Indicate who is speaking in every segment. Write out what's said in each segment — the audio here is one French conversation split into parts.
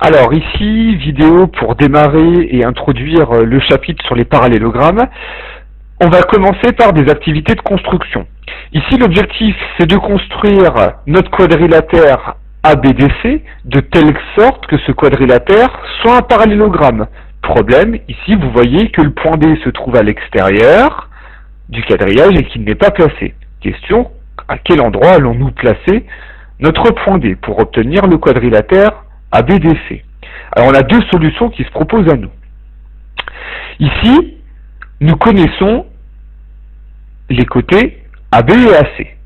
Speaker 1: Alors ici, vidéo pour démarrer et introduire le chapitre sur les parallélogrammes. On va commencer par des activités de construction. Ici, l'objectif, c'est de construire notre quadrilatère ABDC de telle sorte que ce quadrilatère soit un parallélogramme. Problème, ici, vous voyez que le point D se trouve à l'extérieur du quadrillage et qu'il n'est pas placé. Question, à quel endroit allons-nous placer notre point D pour obtenir le quadrilatère ABDC? Alors, on a deux solutions qui se proposent à nous. Ici, nous connaissons les côtés AB et AC.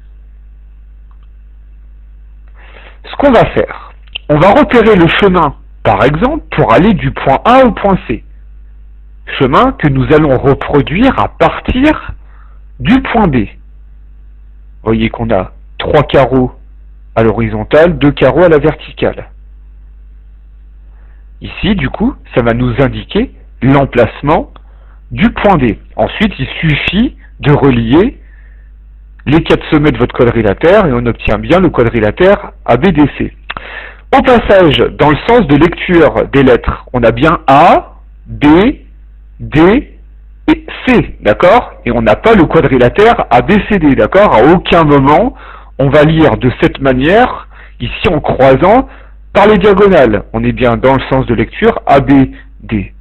Speaker 1: Ce qu'on va faire, on va repérer le chemin, par exemple, pour aller du point A au point C. Chemin que nous allons reproduire à partir du point B. Vous voyez qu'on a 3 carreaux à l'horizontale, 2 carreaux à la verticale. Ici, du coup, ça va nous indiquer l'emplacement du point D. Ensuite, il suffit de relier les 4 sommets de votre quadrilatère et on obtient bien le quadrilatère ABDC. Au passage, dans le sens de lecture des lettres, on a bien A, B, D et C, d'accord? Et on n'a pas le quadrilatère ABCD, d'accord? À aucun moment, on va lire de cette manière, ici en croisant par les diagonales. On est bien dans le sens de lecture ABD,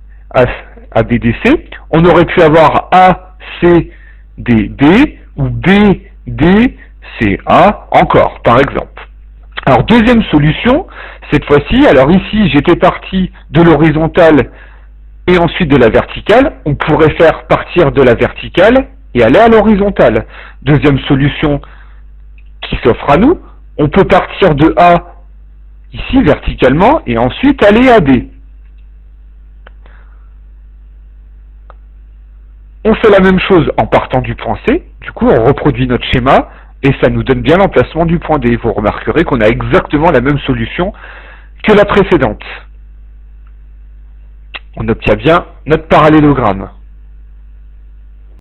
Speaker 1: ABDC. On aurait pu avoir ACDB ou BDCA encore, par exemple. Alors, deuxième solution, cette fois-ci, alors ici, j'étais parti de l'horizontale et ensuite de la verticale. On pourrait faire partir de la verticale et aller à l'horizontale. Deuxième solution qui s'offre à nous, on peut partir de A, ici, verticalement, et ensuite aller à B. On fait la même chose en partant du point C, du coup on reproduit notre schéma, et ça nous donne bien l'emplacement du point D. Vous remarquerez qu'on a exactement la même solution que la précédente. On obtient bien notre parallélogramme.